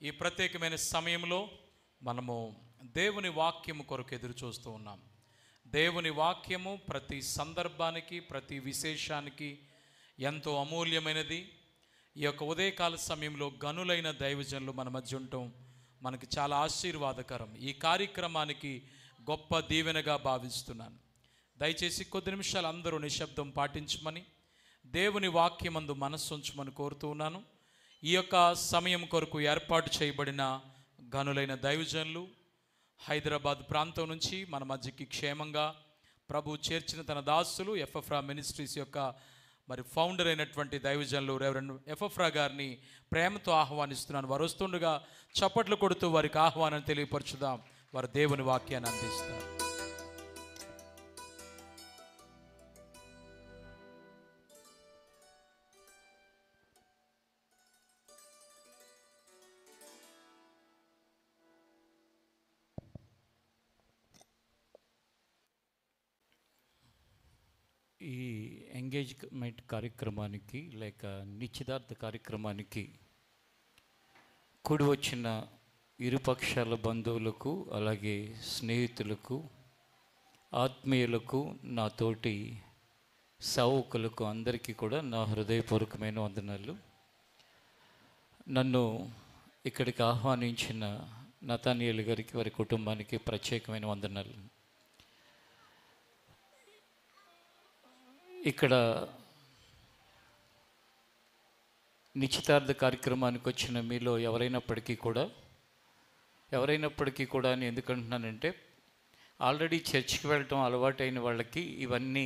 ఈ ప్రత్యేకమైన సమయంలో మనము దేవుని వాక్యము కొరకు ఎదురు చూస్తూ ఉన్నాం. దేవుని వాక్యము ప్రతి సందర్భానికి, ప్రతి విశేషానికి ఎంతో అమూల్యమైనది. ఈ యొక్క ఉదయకాల సమయంలో గనులైన దైవజనులు మన మధ్య ఉండటం మనకి చాలా ఆశీర్వాదకరం. ఈ కార్యక్రమానికి గొప్ప దీవెనగా భావిస్తున్నాను. దయచేసి కొద్ది నిమిషాలు అందరూ నిశ్శబ్దం పాటించమని, దేవుని వాక్యమందు మనస్సు ఉంచమని కోరుతూ ఉన్నాను. ఈ యొక్క సమయం కొరకు ఏర్పాటు చేయబడిన గనులైన దైవజనులు హైదరాబాద్ ప్రాంతం నుంచి మన మధ్యకి క్షేమంగా ప్రభు చేర్చిన తన దాసులు ఎఫ్ఎఫ్రా మినిస్ట్రీస్ యొక్క ఫౌండర్ అయినటువంటి దైవజనులు రెవరెండ్ ఎఫ్ఎఫ్రా గారిని ప్రేమతో ఆహ్వానిస్తున్నాను. వారు వస్తుండగా చప్పట్లు కొడుతూ వారికి ఆహ్వానం తెలియపరచుదాం. వారు దేవుని వాక్యాన్ని అందిస్తారు. ఈ ఎంగేజ్మెంట్ కార్యక్రమానికి లేక నిశ్చితార్థ కార్యక్రమానికి కూడి వచ్చిన ఇరుపక్షాల బంధువులకు, అలాగే స్నేహితులకు, ఆత్మీయులకు, నా తోటి సేవకులకు అందరికీ కూడా నా హృదయపూర్వకమైన వందనాలు. నన్ను ఇక్కడికి ఆహ్వానించిన నతానియేలు గారికి, వారి కుటుంబానికి ప్రత్యేకమైన వందనాలు. ఇక్కడ నిశ్చితార్థ కార్యక్రమానికి వచ్చిన మీలో ఎవరైనప్పటికీ కూడా అని ఎందుకంటున్నానంటే, ఆల్రెడీ చర్చికి వెళ్ళటం అలవాటైన వాళ్ళకి ఇవన్నీ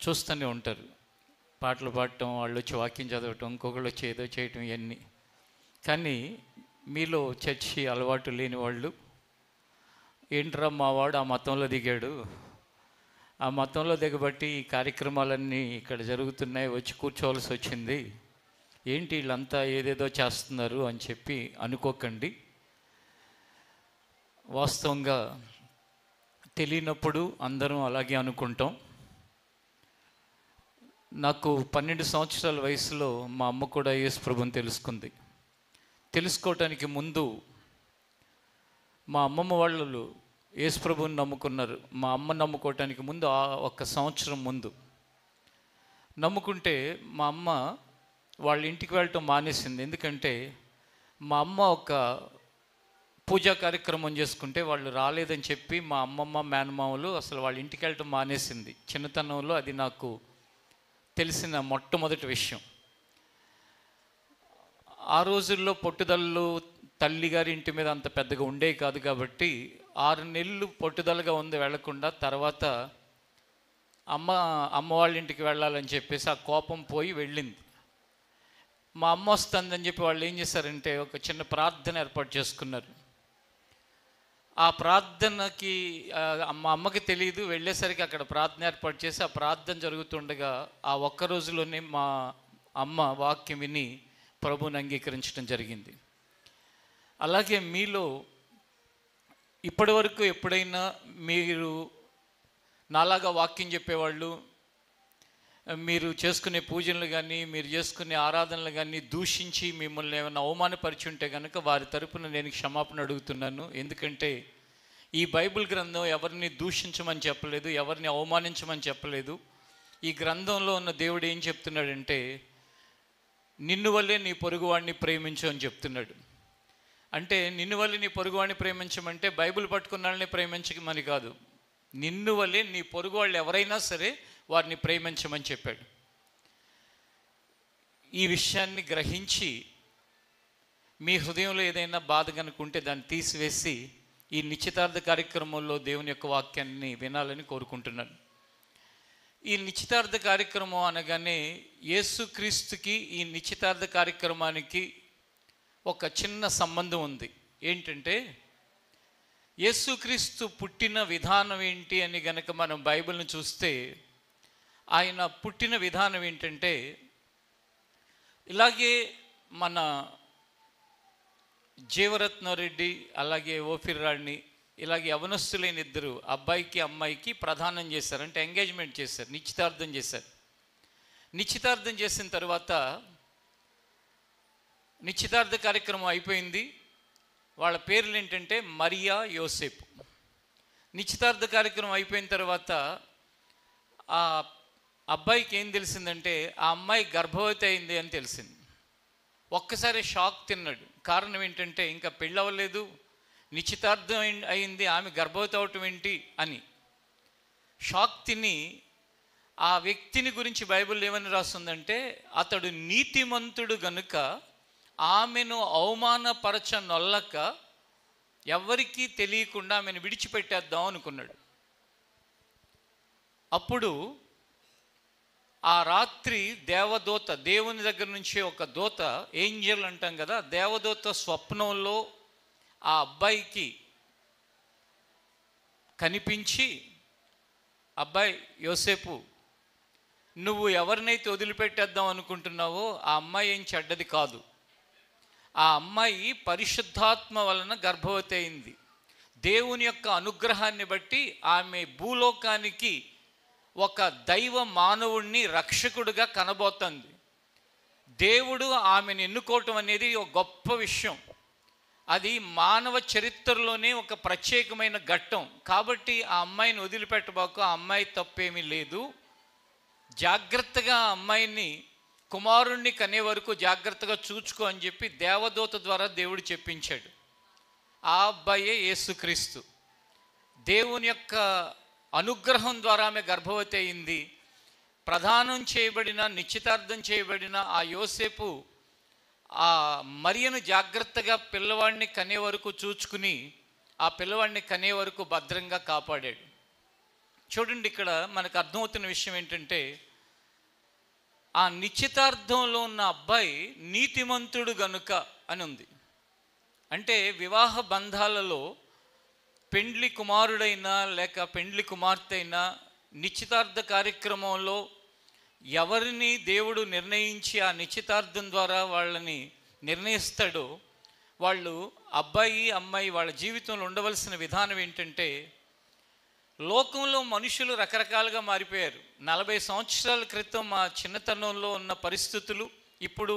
చూస్తూనే ఉంటారు. పాటలు పాడటం, వాళ్ళు వచ్చి వాక్యం చదవటం, ఇంకొకళ్ళు వచ్చి ఏదో చేయటం, ఇవన్నీ. కానీ మీలో చర్చి అలవాటు లేని వాళ్ళు, ఏంట్రా మావాడు ఆ మతంలో దిగాడు, ఆ మతంలో దిగబట్టి ఈ కార్యక్రమాలన్నీ ఇక్కడ జరుగుతున్నాయి, వచ్చి కూర్చోవలసి వచ్చింది, ఏంటి వీళ్ళంతా ఏదేదో చేస్తున్నారు అని చెప్పి అనుకోకండి. వాస్తవంగా తెలియనప్పుడు అందరం అలాగే అనుకుంటాం. నాకు 12 సంవత్సరాల వయసులో మా అమ్మ కూడా యేసు ప్రభుని తెలుసుకుంది. తెలుసుకోవటానికి ముందు మా అమ్మమ్మ వాళ్ళు యేసు ప్రభుని నమ్ముకున్నారు. మా అమ్మ నమ్ముకోవటానికి ముందు 1 సంవత్సరం ముందు నమ్ముకుంటే మా అమ్మ వాళ్ళ ఇంటికి వెళ్ళటం మానేసింది. ఎందుకంటే మా అమ్మ ఒక పూజా కార్యక్రమం చేసుకుంటే వాళ్ళు రాలేదని చెప్పి మా అమ్మమ్మ మేనమామలు అసలు వాళ్ళ ఇంటికి వెళ్ళటం మానేసింది. చిన్నతనంలో అది నాకు తెలిసిన మొట్టమొదటి విషయం. ఆ రోజుల్లో పట్టుదలలు తల్లిగారి ఇంటి మీద అంత పెద్దగా ఉండేవి కాదు. కాబట్టి 6 నెలలు పట్టుదలగా ఉంది వెళ్లకుండా. తర్వాత అమ్మ వాళ్ళ ఇంటికి వెళ్ళాలని చెప్పేసి ఆ కోపం పోయి వెళ్ళింది. మా అమ్మ వస్తుందని చెప్పి వాళ్ళు ఏం చేశారంటే ఒక చిన్న ప్రార్థన ఏర్పాటు చేసుకున్నారు. ఆ ప్రార్థనకి మా అమ్మకి తెలియదు. వెళ్ళేసరికి అక్కడ ప్రార్థన ఏర్పాటు చేసి ఆ ప్రార్థన జరుగుతుండగా ఆ ఒక్క రోజులోనే మా అమ్మ వాక్యం విని ప్రభువుని అంగీకరించడం జరిగింది. అలాగే మీలో ఇప్పటి వరకు ఎప్పుడైనా మీరు నాలాగా వాక్యం చెప్పేవాళ్ళు, మీరు చేసుకునే పూజలు కానీ, మీరు చేసుకునే ఆరాధనలు కానీ దూషించి మిమ్మల్ని ఏమైనా అవమానపరిచి ఉంటే కనుక వారి తరపున నేను క్షమాపణ అడుగుతున్నాను. ఎందుకంటే ఈ బైబిల్ గ్రంథం ఎవరిని దూషించమని చెప్పలేదు, ఎవరిని అవమానించమని చెప్పలేదు. ఈ గ్రంథంలో ఉన్న దేవుడు ఏం చెప్తున్నాడంటే, నిన్ను వల్లే నీ పొరుగువాడిని ప్రేమించు అని చెప్తున్నాడు. అంటే నిన్ను వల్లే నీ పొరుగువాడిని ప్రేమించమంటే బైబిల్ పట్టుకున్న వాళ్ళని ప్రేమించమని కాదు, నిన్ను వల్లే నీ పొరుగు వాళ్ళు ఎవరైనా సరే వారిని ప్రేమించమని చెప్పాడు. ఈ విషయాన్ని గ్రహించి మీ హృదయంలో ఏదైనా బాధ కనుకుంటే దాన్ని తీసివేసి ఈ నిశ్చితార్థ కార్యక్రమంలో దేవుని యొక్క వాక్యాన్ని వినాలని కోరుకుంటున్నాను. ఈ నిశ్చితార్థ కార్యక్రమం అనగానే యేసుక్రీస్తుకి ఈ నిశ్చితార్థ కార్యక్రమానికి ఒక చిన్న సంబంధం ఉంది. ఏంటంటే యేసుక్రీస్తు పుట్టిన విధానం ఏంటి అని గనక మనం బైబిల్ని చూస్తే, ఆయన పుట్టిన విధానం ఏంటంటే, ఇలాగే మన జీవరత్నారెడ్డి అలాగే ఓఫిర్ రాణి ఇలాగే యవనస్తులైన ఇద్దరు అబ్బాయికి అమ్మాయికి ప్రదానం చేశారు. అంటే ఎంగేజ్మెంట్ చేశారు, నిశ్చితార్థం చేశారు. నిశ్చితార్థం చేసిన తర్వాత నిశ్చితార్థ కార్యక్రమం అయిపోయింది. వాళ్ళ పేర్లు ఏంటంటే మరియా, యోసేపు. నిశ్చితార్థ కార్యక్రమం అయిపోయిన తర్వాత ఆ అబ్బాయికి ఏం తెలిసిందంటే ఆ అమ్మాయి గర్భవతి అయింది అని తెలిసింది. ఒక్కసారి షాక్ తిన్నాడు. కారణం ఏంటంటే ఇంకా పెళ్ళి అవ్వలేదు, నిశ్చితార్థం అయింది, ఆమె గర్భవతి అవటం ఏంటి అని షాక్ తిని ఆ వ్యక్తిని గురించి బైబిల్ ఏమని రాస్తుందంటే అతడు నీతిమంతుడు గనుక ఆమెను అవమానపరచనొల్లక ఎవరికీ తెలియకుండా ఆమెను విడిచిపెట్టేద్దాం అనుకున్నాడు. అప్పుడు ఆ రాత్రి దేవదూత, దేవుని దగ్గర నుంచి ఒక దూత, ఏంజల్ అంటాం కదా, దేవదూత స్వప్నంలో ఆ అబ్బాయికి కనిపించి, అబ్బాయి యోసేపు, నువ్వు ఎవరినైతే వదిలిపెట్టేద్దాం అనుకుంటున్నావో ఆ అమ్మాయి ఏం చెడ్డది కాదు. ఆ అమ్మాయి పరిశుద్ధాత్మ వలన గర్భవతి అయింది. దేవుని యొక్క అనుగ్రహాన్ని బట్టి ఆమె భూలోకానికి ఒక దైవ మానవుణ్ణి రక్షకుడిగా కనబోతుంది. దేవుడు ఆమెను ఎన్నుకోవటం అనేది ఒక గొప్ప విషయం. అది మానవ చరిత్రలోనే ఒక ప్రత్యేకమైన ఘట్టం. కాబట్టి ఆ అమ్మాయిని వదిలిపెట్టబాకు, ఆ అమ్మాయి తప్పేమీ లేదు, జాగ్రత్తగా ఆ అమ్మాయిని కుమారుణ్ణి కనే వరకు జాగ్రత్తగా చూచుకో అని చెప్పి దేవదూత ద్వారా దేవుడు చెప్పించాడు. ఆ అబ్బాయే యేసుక్రీస్తు. దేవుని యొక్క అనుగ్రహం ద్వారా ఆమె గర్భవతి అయింది. ప్రదానం చేయబడిన, నిశ్చితార్థం చేయబడిన ఆ యోసేపు ఆ మరియను జాగ్రత్తగా పిల్లవాడిని కనే వరకు చూచుకుని ఆ పిల్లవాడిని కనే వరకు భద్రంగా కాపాడాడు. చూడండి, ఇక్కడ మనకు అర్థమవుతున్న విషయం ఏంటంటే ఆ నిశ్చితార్థంలో ఉన్న అబ్బాయి నీతిమంతుడు గనుక అని ఉంది. అంటే వివాహ బంధాలలో పెండ్లి కుమారుడైనా లేక పెండ్లి కుమార్తె అయినా నిశ్చితార్థ కార్యక్రమంలో ఎవరిని దేవుడు నిర్ణయించి ఆ నిశ్చితార్థం ద్వారా వాళ్ళని నిర్ణయిస్తాడో వాళ్ళు, అబ్బాయి అమ్మాయి, వాళ్ళ జీవితంలో ఉండవలసిన విధానం ఏంటంటే, లోకంలో మనుషులు రకరకాలుగా మారిపోయారు. 40 సంవత్సరాల క్రితం మా చిన్నతనంలో ఉన్న పరిస్థితులు ఇప్పుడు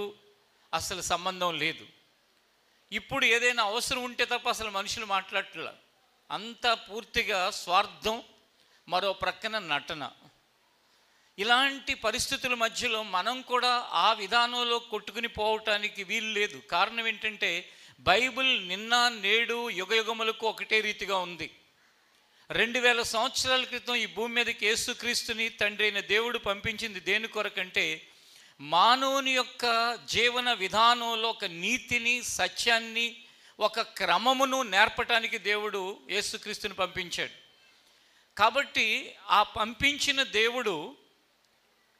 అసలు సంబంధం లేదు. ఇప్పుడు ఏదైనా అవసరం ఉంటే తప్ప అసలు మనుషులు మాట్లాడట్లా. అంతా పూర్తిగా స్వార్థం, మరో ప్రక్కన నటన. ఇలాంటి పరిస్థితుల మధ్యలో మనం కూడా ఆ విధానంలో కొట్టుకుని పోవటానికి వీలు లేదు. కారణం ఏంటంటే బైబిల్ నిన్న నేడు యుగయుగములకు ఒకటే రీతిగా ఉంది. 2000 సంవత్సరాల క్రితం ఈ భూమి మీదకి యేసుక్రీస్తుని తండ్రి అయిన దేవుడు పంపించింది దేని కొరకంటే మానవుని యొక్క జీవన విధానంలో ఒక నీతిని, సత్యాన్ని, ఒక క్రమమును నేర్పటానికి దేవుడు యేసుక్రీస్తుని పంపించాడు. కాబట్టి ఆ పంపించిన దేవుడు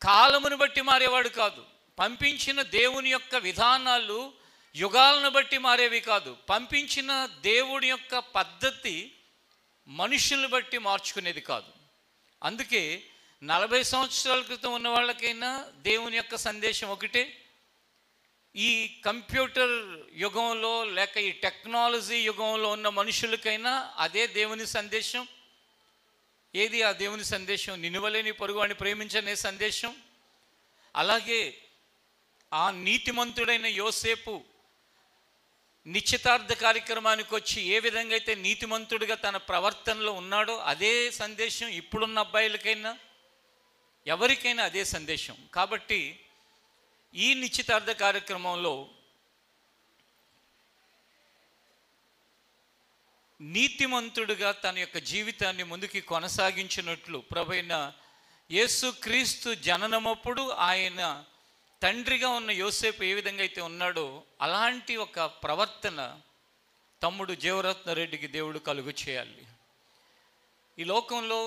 కాలమును బట్టి మారేవాడు కాదు. పంపించిన దేవుని యొక్క విధానాలు యుగాలను బట్టి మారేవి కాదు. పంపించిన దేవుడి యొక్క పద్ధతి మనుషులను బట్టి మార్చుకునేది కాదు. అందుకే 40 సంవత్సరాల క్రితం ఉన్న వాళ్ళకైనా దేవుని యొక్క సందేశం ఒకటే. ఈ కంప్యూటర్ యుగంలో లేక ఈ టెక్నాలజీ యుగంలో ఉన్న మనుషులకైనా అదే దేవుని సందేశం. ఏది ఆ దేవుని సందేశం? నినువలేని పొరుగువాడిని ప్రేమించనే సందేశం. అలాగే ఆ నీతిమంతుడైన యోసేపు నిశ్చితార్థ కార్యక్రమానికి వచ్చి ఏ విధంగా అయితే నీతిమంతుడిగా తన ప్రవర్తనలో ఉన్నాడో అదే సందేశం ఇప్పుడున్న అబ్బాయిలకైనా ఎవరికైనా అదే సందేశం. కాబట్టి ఈ నిశ్చితార్థ కార్యక్రమంలో నీతిమంతుడిగా తన యొక్క జీవితాన్ని ముందుకి కొనసాగించినట్లు ప్రభువైన యేసుక్రీస్తు జననమప్పుడు ఆయన తండ్రిగా ఉన్న యోసేపు ఏ విధంగా అయితే ఉన్నాడో అలాంటి ఒక ప్రవర్తన తమ్ముడు జీవరత్నరెడ్డికి దేవుడు కలుగు చేయాలి. ఈ లోకంలో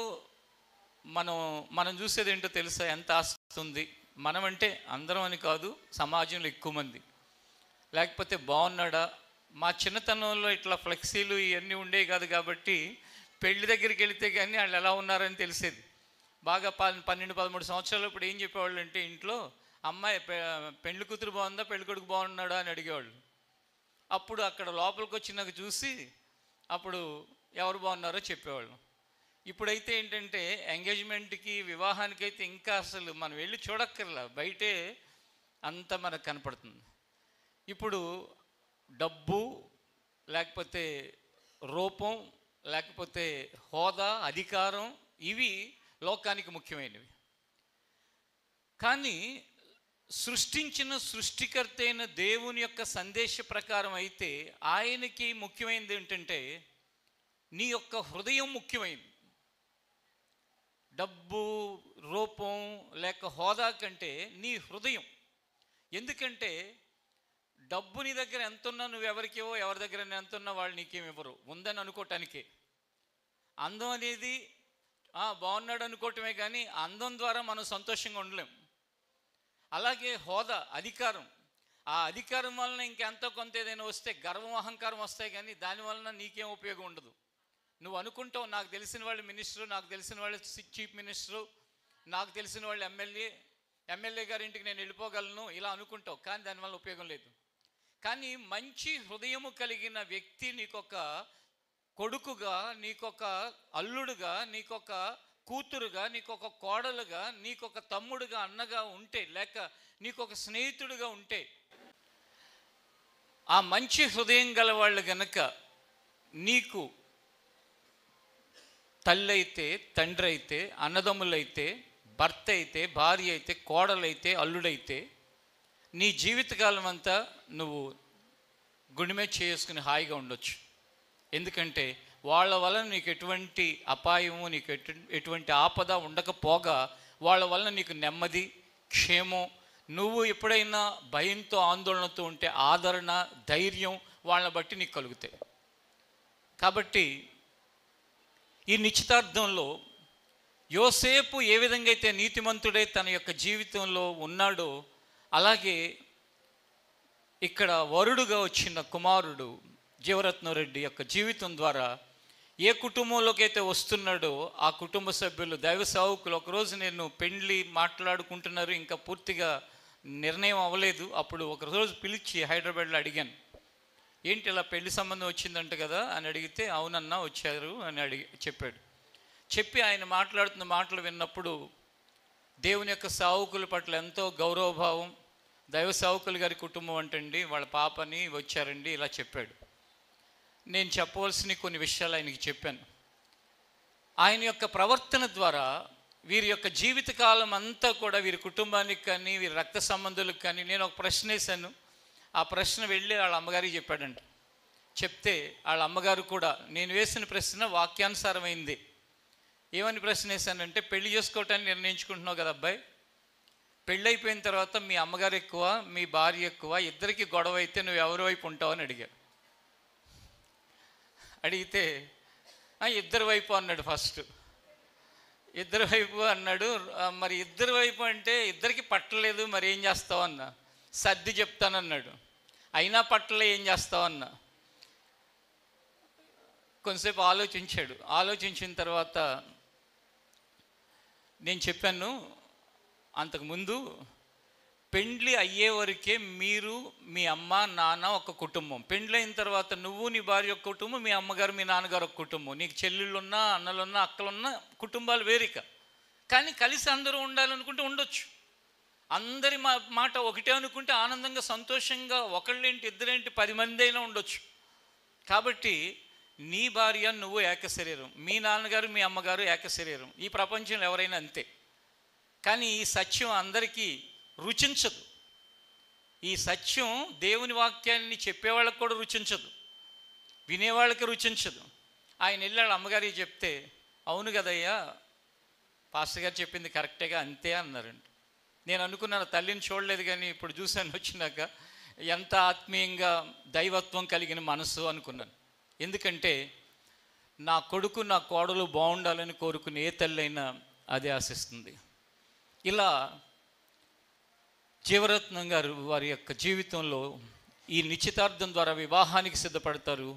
మనం చూసేది ఏంటో తెలుసా? ఎంత ఆస్తి ఉంది. మనం అంటే అందరం అని కాదు, సమాజంలో ఎక్కువ మంది. లేకపోతే బాగున్నాడా? మా చిన్నతనంలో ఇట్లా ఫ్లెక్సీలు ఇవన్నీ ఉండేవి కాదు కాబట్టి పెళ్లి దగ్గరికి వెళితే కానీ వాళ్ళు ఎలా ఉన్నారని తెలిసేది. బాగా 12-13 సంవత్సరాలు ఇప్పుడు ఏం చెప్పేవాళ్ళు అంటే ఇంట్లో అమ్మాయి పెళ్లి కూతురు బాగుందా, పెళ్లి కొడుకు బాగున్నాడా అని అడిగేవాళ్ళు. అప్పుడు అక్కడ లోపలికి వచ్చి నాకు చూసి అప్పుడు ఎవరు బాగున్నారో చెప్పేవాళ్ళు. ఇప్పుడైతే ఏంటంటే ఎంగేజ్మెంట్కి, వివాహానికి అయితే ఇంకా అసలు మనం వెళ్ళి చూడక్కర్లా, బయటే అంతా మనకు కనపడుతుంది. ఇప్పుడు డబ్బు, లేకపోతే రూపం, లేకపోతే హోదా, అధికారం, ఇవి లోకానికి ముఖ్యమైనవి. కానీ సృష్టించిన సృష్టికర్త అయిన దేవుని యొక్క సందేశ ప్రకారం అయితే ఆయనకి ముఖ్యమైనది ఏంటంటే నీ యొక్క హృదయం ముఖ్యమైనది. డబ్బు, రూపం లేక హోదా కంటే నీ హృదయం. ఎందుకంటే డబ్బు నీ దగ్గర ఎంత ఉన్నా నువ్వు ఎవరికేవో, ఎవరి దగ్గర ఎంత ఉన్నా వాళ్ళు నీకేమివ్వరు, ఉందని అనుకోవటానికే. అందం అనేది బాగున్నాడు అనుకోవటమే, కానీ అందం ద్వారా మనం సంతోషంగా ఉండలేం. అలాగే హోదా, అధికారం, ఆ అధికారం వలన ఇంకెంతో కొంత ఏదైనా వస్తే గర్వం, అహంకారం వస్తాయి, కానీ దానివలన నీకేం ఉపయోగం ఉండదు. నువ్వు అనుకుంటావు నాకు తెలిసిన వాళ్ళు మినిస్టరు, నాకు తెలిసిన వాళ్ళు చీఫ్ మినిస్టరు, నాకు తెలిసిన వాళ్ళు ఎమ్మెల్యే గారి ఇంటికి నేను వెళ్ళిపోగలను, ఇలా అనుకుంటావు, కానీ దానివల్ల ఉపయోగం లేదు. కానీ మంచి హృదయము కలిగిన వ్యక్తి నీకొక కొడుకుగా, నీకొక అల్లుడుగా, నీకొక కూతురుగా, నీకొక కోడలుగా, నీకొక తమ్ముడుగా, అన్నగా ఉంటే, లేక నీకొక స్నేహితుడిగా ఉంటే, ఆ మంచి హృదయం గల వాళ్ళు గనక నీకు తల్లి అయితే, తండ్రి అయితే, అన్నదమ్ములైతే, భర్త అయితే, భార్య అయితే, కోడలైతే, అల్లుడైతే, నీ జీవితకాలం అంతా నువ్వు గుడిమే చేసుకుని హాయిగా ఉండొచ్చు. ఎందుకంటే వాళ్ళ వలన నీకు ఎటువంటి అపాయము, నీకు ఎటువంటి ఆపద ఉండకపోగా వాళ్ళ వలన నీకు నెమ్మది, క్షేమం, నువ్వు ఎప్పుడైనా భయంతో, ఆందోళనతో ఉంటే ఆదరణ, ధైర్యం వాళ్ళని బట్టి నీకు కలుగుతాయి. కాబట్టి ఈ నిశ్చితార్థంలో యోసేపు ఏ విధంగా అయితే నీతిమంతుడై తన యొక్క జీవితంలో ఉన్నాడో, అలాగే ఇక్కడ వరుడుగా వచ్చిన కుమారుడు జీవరత్నరెడ్డి యొక్క జీవితం ద్వారా ఏ కుటుంబంలోకి అయితే వస్తున్నాడో ఆ కుటుంబ సభ్యులు, దైవ సేవకులు, ఒకరోజు నేను పెండ్లి మాట్లాడుకుంటున్నారు, ఇంకా పూర్తిగా నిర్ణయం అవ్వలేదు. అప్పుడు ఒకరోజు పిలిచి హైదరాబాద్లో అడిగాను, ఏంటి ఇలా పెళ్లి సంబంధం వచ్చిందంట కదా అని అడిగితే, అవునన్నా వచ్చారు అని చెప్పాడు. చెప్పి ఆయన మాట్లాడుతున్న మాటలు విన్నప్పుడు దేవుని యొక్క సేవకుల పట్ల ఎంతో గౌరవభావం, దైవ సేవకులు గారి కుటుంబం అంటండి, వాళ్ళ పాపని వచ్చారండి, ఇలా చెప్పాడు. నేను చెప్పవలసిన కొన్ని విషయాలు ఆయనకి చెప్పాను. ఆయన యొక్క ప్రవర్తన ద్వారా వీరి యొక్క జీవితకాలం అంతా కూడా వీరి కుటుంబానికి కానీ, వీరి రక్త సంబంధులకు కానీ, నేను ఒక ప్రశ్న వేశాను. ఆ ప్రశ్న వెళ్ళి వాళ్ళ అమ్మగారికి చెప్పాడంట. చెప్తే వాళ్ళ అమ్మగారు కూడా నేను వేసిన ప్రశ్న వాక్యానుసారమైంది. ఏమని ప్రశ్న వేశానంటే, పెళ్లి చేసుకోవటానికి నిర్ణయించుకుంటున్నావు కదా అబ్బాయి, పెళ్ళైపోయిన తర్వాత మీ అమ్మగారు ఎక్కువ, మీ భార్య ఎక్కువ, ఇద్దరికి గొడవ అయితే నువ్వు ఎవరి వైపు ఉంటావు అని అడిగాడు. అడిగితే ఇద్దరి వైపు అన్నాడు. ఫస్ట్ ఇద్దరి వైపు అన్నాడు. మరి ఇద్దరి వైపు అంటే ఇద్దరికి పట్టలేదు, మరి ఏం చేస్తావు అన్నా. సర్ది చెప్తానన్నాడు. అయినా పట్టలే, ఏం చేస్తావు అన్నా. కొంతసేపు ఆలోచించాడు. ఆలోచించిన తర్వాత నేను చెప్పాను, అంతకుముందు పెండ్లి అయ్యే వరకే మీరు, మీ అమ్మ, నాన్న ఒక కుటుంబం. పెండ్లి అయిన తర్వాత నువ్వు, నీ భార్య ఒక కుటుంబం, మీ అమ్మగారు, మీ నాన్నగారు ఒక కుటుంబం. నీకు చెల్లెళ్ళున్నా, అన్నలున్నా, అక్కలున్నా కుటుంబాలు వేరిక. కానీ కలిసి అందరూ ఉండాలనుకుంటే ఉండొచ్చు. అందరి మాట ఒకటే అనుకుంటే ఆనందంగా, సంతోషంగా, ఒకళ్ళేంటి, ఇద్దరేంటి, 10 మంది అయినా ఉండొచ్చు. కాబట్టి నీ భార్య, నువ్వు ఏక శరీరం, మీ నాన్నగారు, మీ అమ్మగారు ఏక శరీరం. ఈ ప్రపంచంలో ఎవరైనా అంతే. కానీ ఈ సత్యం అందరికీ రుచించదు. ఈ సత్యం దేవుని వాక్యాన్ని చెప్పేవాళ్ళకి కూడా రుచించదు, వినేవాళ్ళకి రుచించదు. ఆయన వెళ్ళాడు అమ్మగారికి చెప్తే, అవును కదయ్యా, పాస్టర్ గారు చెప్పింది కరెక్టేగా, అంతే అన్నారండి. నేను అనుకున్నాను, తల్లిని చూడలేదు కానీ ఇప్పుడు చూశాను వచ్చినాక, ఎంత ఆత్మీయంగా దైవత్వం కలిగిన మనసు అనుకున్నాను. ఎందుకంటే నా కొడుకు, నా కోడలు బాగుండాలని కోరుకునే ఏ తల్లి అయినా అదే ఆశిస్తుంది. ఇలా జీవరత్నం గారు వారి యొక్క జీవితంలో ఈ నిశ్చితార్థం ద్వారా వివాహానికి సిద్ధపడతారు.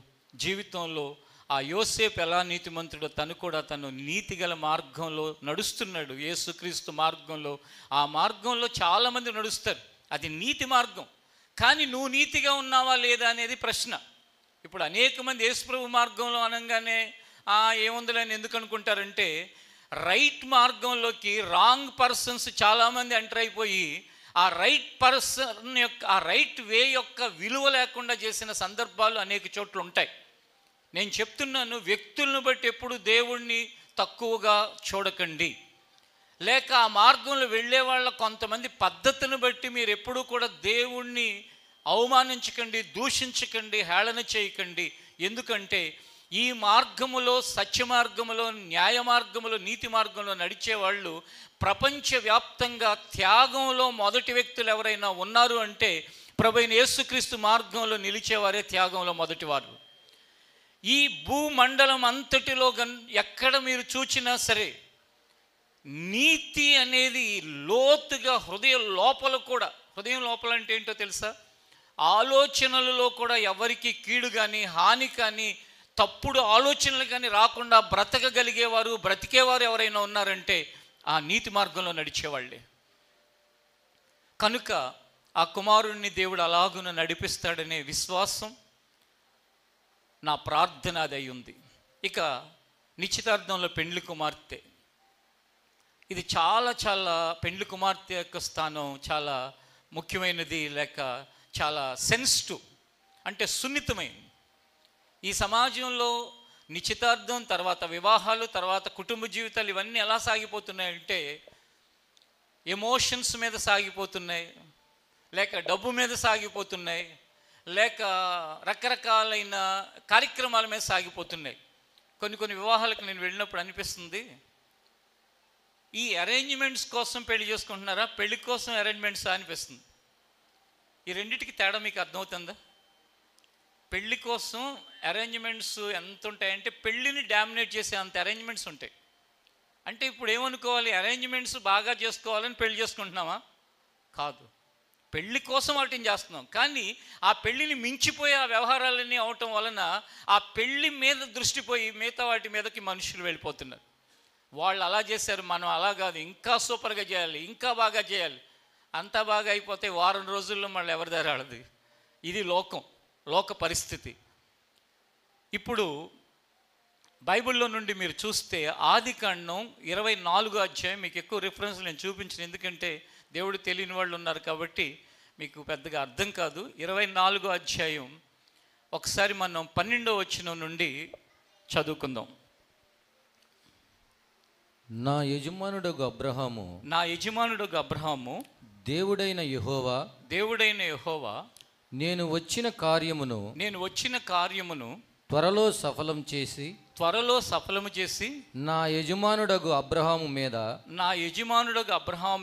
జీవితంలో ఆ యోసేపు ఎలా నీతిమంతుడో తను కూడా తను నీతిగల మార్గంలో నడుస్తున్నాడు, యేసుక్రీస్తు మార్గంలో. ఆ మార్గంలో చాలామంది నడుస్తారు, అది నీతి మార్గం. కానీ నువ్వు నీతిగా ఉన్నావా లేదా అనేది ప్రశ్న. ఇప్పుడు అనేక మంది యేసుప్రభు మార్గంలో అనగానే ఏముందని ఎందుకు అనుకుంటారంటే, రైట్ మార్గంలోకి రాంగ్ పర్సన్స్ చాలామంది ఎంటర్ అయిపోయి ఆ రైట్ పర్సన్ యొక్క ఆ రైట్ వే యొక్క విలువ లేకుండా చేసిన సందర్భాలు అనేక చోట్ల ఉంటాయి. నేను చెప్తున్నాను, వ్యక్తులను బట్టి ఎప్పుడు దేవుణ్ణి తక్కువగా చూడకండి. లేక ఆ మార్గంలో వెళ్ళే వాళ్ళ కొంతమంది పద్ధతిని బట్టి మీరు ఎప్పుడూ కూడా దేవుణ్ణి అవమానించకండి, దూషించకండి, హేళన చేయకండి. ఎందుకంటే ఈ మార్గములో, సత్య మార్గములో, న్యాయ మార్గములో, నీతి మార్గంలో నడిచేవాళ్ళు ప్రపంచవ్యాప్తంగా త్యాగంలో మొదటి వ్యక్తులు ఎవరైనా ఉన్నారు అంటే ప్రభువైన యేసుక్రీస్తు మార్గంలో నిలిచేవారే త్యాగంలో మొదటివారు. ఈ భూమండలం అంతటిలో ఎక్కడ మీరు చూచినా సరే నీతి అనేది లోతుగా హృదయం లోపల అంటే ఏంటో తెలుసా? ఆలోచనలలో కూడా ఎవరికి కీడు కానీ, హాని కానీ, తప్పుడు ఆలోచనలు కానీ రాకుండా బ్రతికేవారు ఎవరైనా ఉన్నారంటే ఆ నీతి మార్గంలో నడిచేవాళ్ళే. కనుక ఆ కుమారుణ్ణి దేవుడు అలాగున నడిపిస్తాడనే విశ్వాసం, నా ప్రార్థన అది అయి ఉంది. ఇక నిశ్చితార్థంలో పెండ్లి కుమార్తె, ఇది చాలా పెండ్లి కుమార్తె యొక్క స్థానం చాలా ముఖ్యమైనది, లేక చాలా సెన్సిటివ్, అంటే సున్నితమైనది. ఈ సమాజంలో నిశ్చితార్థం తర్వాత వివాహాలు, తర్వాత కుటుంబ జీవితాలు ఇవన్నీ ఎలా సాగిపోతున్నాయంటే ఎమోషన్స్ మీద సాగిపోతున్నాయి, లేక డబ్బు మీద సాగిపోతున్నాయి, లేక రకరకాలైన కార్యక్రమాల మీద సాగిపోతున్నాయి. కొన్ని వివాహాలకు నేను వెళ్ళినప్పుడు అనిపిస్తుంది, ఈ అరేంజ్మెంట్స్ కోసం పెళ్లి చేసుకుంటున్నారా, పెళ్లి కోసం అరేంజ్మెంట్స్ అనిపిస్తుంది. ఈ రెండింటికి తేడా మీకు అర్థమవుతుందా? పెళ్లి కోసం అరేంజ్మెంట్స్ ఎంత ఉంటాయంటే పెళ్ళిని డామినేట్ చేసే అంత అరేంజ్మెంట్స్ ఉంటాయి. అంటే ఇప్పుడు ఏమనుకోవాలి, అరేంజ్మెంట్స్ బాగా చేసుకోవాలని పెళ్లి చేసుకుంటున్నామా? కాదు, పెళ్లి కోసం వాటిని చేస్తున్నాం. కానీ ఆ పెళ్ళిని మించిపోయి ఆ వ్యవహారాలన్నీ అవటం వలన ఆ పెళ్ళి మీద దృష్టి పోయి మిగతా వాటి మీదకి మనుషులు వెళ్ళిపోతున్నారు. వాళ్ళు అలా చేశారు, మనం అలా కాదు, ఇంకా సూపర్గా చేయాలి, ఇంకా బాగా చేయాలి. అంతా బాగా అయిపోతే వారం రోజుల్లో మళ్ళీ ఎవరి దారి ఆడదు. ఇది లోక పరిస్థితి. ఇప్పుడు బైబిల్లో నుండి మీరు చూస్తే ఆదికాండం 24వ అధ్యాయం, మీకు ఎక్కువ రిఫరెన్స్ నేను చూపించిన, ఎందుకంటే దేవుడు తెలియని వాళ్ళు ఉన్నారు కాబట్టి మీకు పెద్దగా అర్థం కాదు. 24వ అధ్యాయం ఒకసారి మనం 12వ వచనం నుండి చదువుకుందాం. నా యజమానుడగు అబ్రహాము దేవుడైన యెహోవా నేను వచ్చిన కార్యమును త్వరలో సఫలము చేసి నా యజమానుడగు అబ్రహాము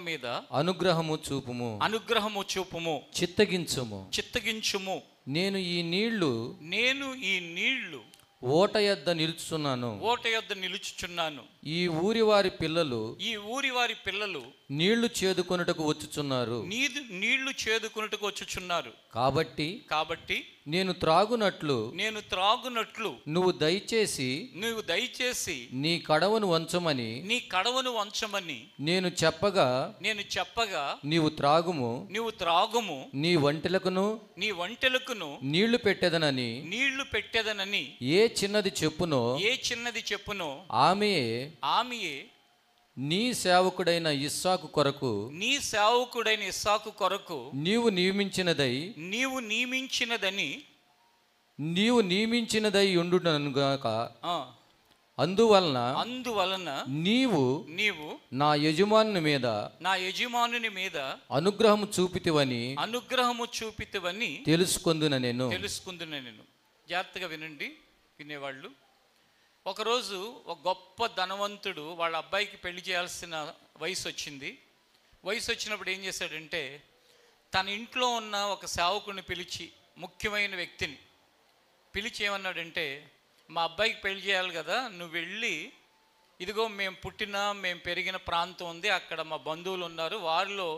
మీద అనుగ్రహము చూపుము చిత్తగించుము. నేను ఈ నీళ్లు ఓట యొద్ద నిలుచుచున్నాను. ఈ ఊరి వారి పిల్లలు నీళ్లు చేదుకొనుటకు వచ్చుచున్నారు. కాబట్టి నేను త్రాగునట్లు నువ్వు దయచేసి నీ కడవను వంచమని నేను చెప్పగా నీవు త్రాగుము. నీ వంటలకును నీళ్లు పెట్టెదనని ఏ చిన్నది చెప్పునో ఆమెయే నీ సేవకుడైన ఇస్సాకు కొరకు నీవు నియమించినదై ఉండునగాక. అందువలన నీవు నా యజమానుని మీద అనుగ్రహము చూపితివని తెలుసుకొందున నేను. జాగ్రత్తగా వినండి వినేవాళ్ళు. ఒకరోజు ఒక గొప్ప ధనవంతుడు వాళ్ళ అబ్బాయికి పెళ్లి చేయాల్సిన వయసు వచ్చినప్పుడు ఏం చేశాడంటే తన ఇంట్లో ఉన్న ఒక సేవకుడిని పిలిచి, ముఖ్యమైన వ్యక్తిని పిలిచి ఏమన్నాడంటే, మా అబ్బాయికి పెళ్లి చేయాలి కదా, నువ్వు వెళ్ళి ఇదిగో మేము పెరిగిన ప్రాంతం ఉంది, అక్కడ మా బంధువులు ఉన్నారు, వారిలో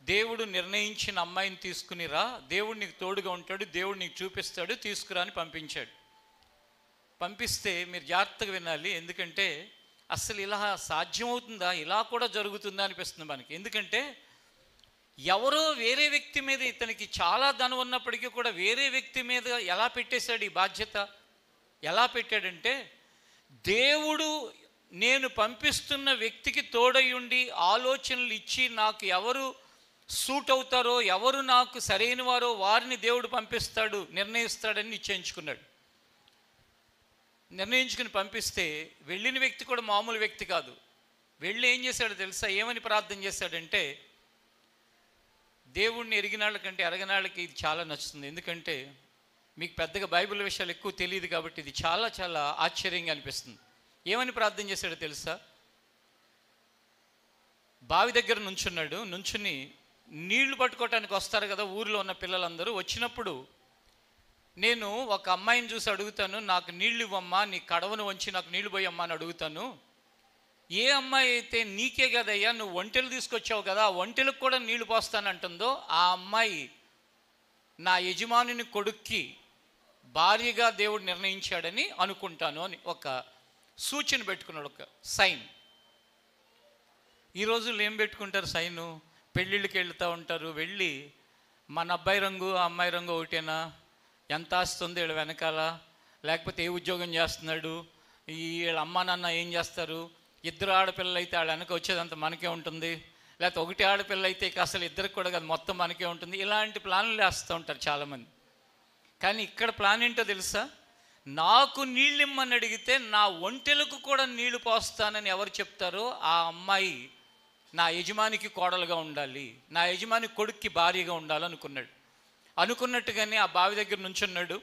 దేవుడు నిర్ణయించిన అమ్మాయిని తీసుకునిరా, దేవుడు నీకు తోడుగా ఉంటాడు, దేవుడు నీకు చూపిస్తాడు, తీసుకురా అని పంపించాడు. పంపిస్తే మీరు జాగ్రత్తగా వినాలి, ఎందుకంటే అసలు ఇలా సాధ్యమవుతుందా, ఇలా కూడా జరుగుతుందా అనిపిస్తుంది మనకి. ఎందుకంటే ఎవరో వేరే వ్యక్తి మీద, ఇతనికి చాలా ధనం ఉన్నప్పటికీ కూడా వేరే వ్యక్తి మీద ఎలా పెట్టేశాడు ఈ బాధ్యత? ఎలా పెట్టాడంటే, దేవుడు నేను పంపిస్తున్న వ్యక్తికి తోడై ఉండి ఆలోచనలు ఇచ్చి నాకు ఎవరు సూట్ అవుతారో, ఎవరు నాకు సరైన వారో వారిని దేవుడు పంపిస్తాడు, నిర్ణయిస్తాడని నిశ్చయించుకున్నాడు. నిర్ణయించుకుని పంపిస్తే వెళ్ళిన వ్యక్తి కూడా మామూలు వ్యక్తి కాదు. వెళ్ళి ఏం చేశాడో తెలుసా? ఏమని ప్రార్థన చేశాడంటే, దేవుణ్ణి ఎరిగిన వాళ్ళకంటే ఎరగనాళ్ళకి ఇది చాలా నచ్చుతుంది. ఎందుకంటే మీకు పెద్దగా బైబిల్ విషయాలు ఎక్కువ తెలియదు కాబట్టి ఇది చాలా చాలా ఆశ్చర్యంగా అనిపిస్తుంది. ఏమని ప్రార్థన చేశాడో తెలుసా? బావి దగ్గర నుంచుని నీళ్లు పట్టుకోవటానికి వస్తారు కదా ఊరిలో ఉన్న పిల్లలందరూ. వచ్చినప్పుడు నేను ఒక అమ్మాయిని చూసి అడుగుతాను, నాకు నీళ్ళు ఇవ్వమ్మా, నీ కడవను వంచి నాకు నీళ్లు పోయమ్మా అని అడుగుతాను. ఏ అమ్మాయి అయితే నీకే కదయ్యా, నువ్వు ఒంటెలు తీసుకొచ్చావు కదా, ఆ ఒంటెలకు కూడా నీళ్లు పోస్తానంటుందో ఆ అమ్మాయి నా యజమానుని కొడుక్కి భార్యగా దేవుడు నిర్ణయించాడని అనుకుంటాను అని ఒక సూచన పెట్టుకున్నాడు, ఒక సైన్. ఈ రోజుల్లో ఏం పెట్టుకుంటారు సైను? పెళ్ళిళ్ళకి వెళ్తూ ఉంటారు. వెళ్ళి మన అబ్బాయి రంగు ఆ అమ్మాయి రంగు ఒకటేనా, ఎంత ఆస్తుంది వీళ్ళ వెనకాల, లేకపోతే ఏ ఉద్యోగం చేస్తున్నాడు, వీళ్ళ అమ్మా నాన్న ఏం చేస్తారు, ఇద్దరు ఆడపిల్లలు అయితే వాళ్ళ వెనక వచ్చేదంతా మనకే ఉంటుంది, లేకపోతే ఒకటి ఆడపిల్ల అయితే అసలు ఇద్దరికి కూడా కాదు మొత్తం మనకే ఉంటుంది. ఇలాంటి ప్లాన్లు వేస్తూ ఉంటారు చాలామంది. కానీ ఇక్కడ ప్లాన్ ఏంటో తెలుసా? నాకు నీళ్ళు ఇమ్మని అడిగితే నా ఒంటెలకు కూడా నీళ్లు పోస్తానని ఎవరు చెప్తారో ఆ అమ్మాయి నా యజమానికి కోడలుగా ఉండాలి, నా యజమాని కొడుక్కి భార్యగా ఉండాలనుకున్నాడు. అనుకున్నట్టుగానే ఆ బావి దగ్గర నుంచున్నాడు.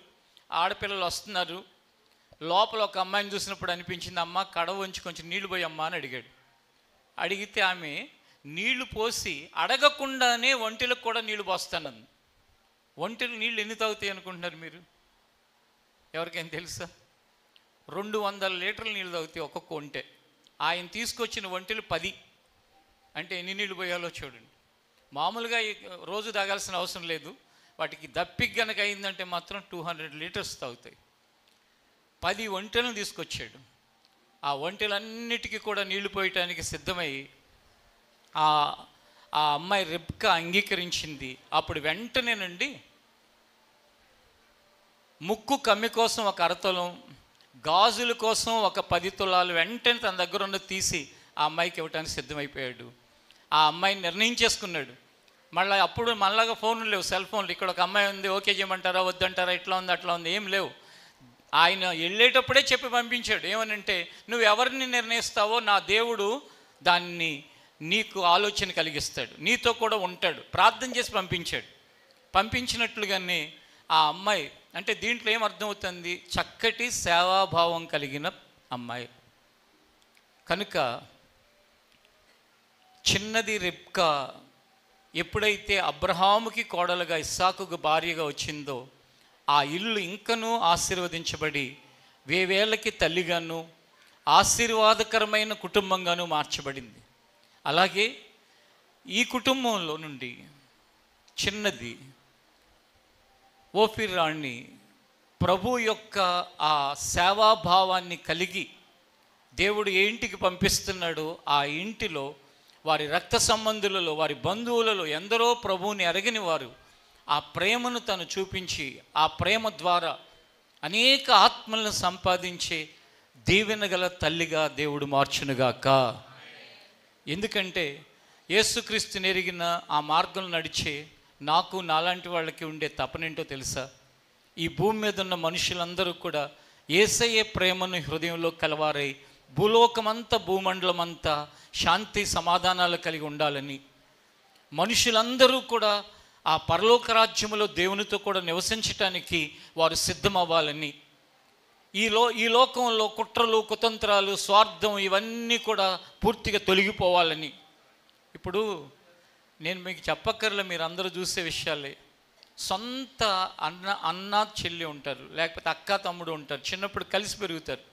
ఆడపిల్లలు వస్తున్నారు. లోపల ఒక అమ్మాయిని చూసినప్పుడు అనిపించింది, అమ్మ కడవ వంచి కొంచెం నీళ్లు పోయమ్మా అని అడిగాడు. అడిగితే ఆమె నీళ్లు పోసి అడగకుండానే ఒంటెలకు కూడా నీళ్లు పోస్తానంది. ఒంటెలు నీళ్ళు ఎన్ని తాగుతాయి అనుకుంటున్నారు మీరు? ఎవరికైనా తెలుసా? 200 లీటర్ల నీళ్ళు తాగుతాయి ఒక్కొక్క ఒంటె. ఆయన తీసుకొచ్చిన ఒంటెలు 10. అంటే ఎన్ని నీళ్ళు పోయాలో చూడండి. మామూలుగా రోజు తాగాల్సిన అవసరం లేదు. వాటికి దప్పిక గనక అయిందంటే మాత్రం 200 లీటర్స్ తాగుతాయి. 10 ఒంటెలను తీసుకొచ్చాడు. ఆ ఒంటెలన్నిటికీ కూడా నీళ్లు పోయటానికి సిద్ధమై ఆ అమ్మాయి రెబ్కా అంగీకరించింది. అప్పుడు వెంటనేనండి ముక్కు కమ్మి కోసం ఒక అరతులం, గాజుల కోసం ఒక 10 తులాలు వెంటనే తన దగ్గర ఉన్న తీసి ఆ అమ్మాయికి ఇవ్వటానికి సిద్ధమైపోయాడు. ఆ అమ్మాయిని నిర్ణయించేసుకున్నాడు. మళ్ళీ అప్పుడు మనలాగా ఫోన్లు లేవు, సెల్ ఫోన్లు. ఇక్కడ ఒక అమ్మాయి ఉంది, ఓకే చేయమంటారా వద్దంటారా, ఇట్లా ఉంది అట్లా ఉంది, ఏం లేవు. ఆయన వెళ్ళేటప్పుడే చెప్పి పంపించాడు. ఏమనంటే, నువ్వు ఎవరిని నిర్ణయిస్తావో నా దేవుడు దాన్ని నీకు ఆలోచన కలిగిస్తాడు, నీతో కూడా ఉంటాడు. ప్రార్థన చేసి పంపించాడు. పంపించినట్లుగానే ఆ అమ్మాయి, అంటే దీంట్లో ఏం అర్థమవుతుంది? చక్కటి సేవాభావం కలిగిన అమ్మాయి కనుక చిన్నది రెబ్కా ఎప్పుడైతే అబ్రహాముకి కోడలుగా ఇస్సాకుకు భార్యగా వచ్చిందో ఆ ఇల్లు ఇంకనూ ఆశీర్వదించబడి వేవేళ్ళకి తల్లిగాను ఆశీర్వాదకరమైన కుటుంబంగాను మార్చబడింది. అలాగే ఈ కుటుంబంలో నుండి చిన్నది ఓఫిరాణ్ణి ప్రభు యొక్క ఆ సేవాభావాన్ని కలిగి దేవుడు ఏ ఇంటికి పంపిస్తున్నాడో ఆ ఇంటిలో వారి రక్త సంబంధులలో, వారి బంధువులలో ఎందరో ప్రభువుని ఎరగని వారు ఆ ప్రేమను తను చూపించి ఆ ప్రేమ ద్వారా అనేక ఆత్మలను సంపాదించే దీవెన గల తల్లిగా దేవుడు మార్చునుగాక. ఎందుకంటే యేసుక్రీస్తుని ఎరిగిన ఆ మార్గం నడిచే నాకు నాలాంటి వాళ్ళకి ఉండే తపనేంటో తెలుసా? ఈ భూమి మీద ఉన్న మనుషులందరూ కూడా యేసయ్య ప్రేమను హృదయంలో కలవారై భూలోకమంతా భూమండలమంతా శాంతి సమాధానాలు కలిగి ఉండాలని, మనుషులందరూ కూడా ఆ పరలోక రాజ్యములో దేవునితో కూడా నివసించటానికి వారు సిద్ధమవ్వాలని, ఈ లోకంలో కుట్రలు కుతంత్రాలు స్వార్థం ఇవన్నీ కూడా పూర్తిగా తొలగిపోవాలని. ఇప్పుడు నేను మీకు చెప్పక్కర్లే, మీరు అందరూ చూసే విషయాలే. సొంత అన్న చెల్లి ఉంటారు, లేకపోతే అక్క తమ్ముడు ఉంటారు, చిన్నప్పుడు కలిసి పెరుగుతారు.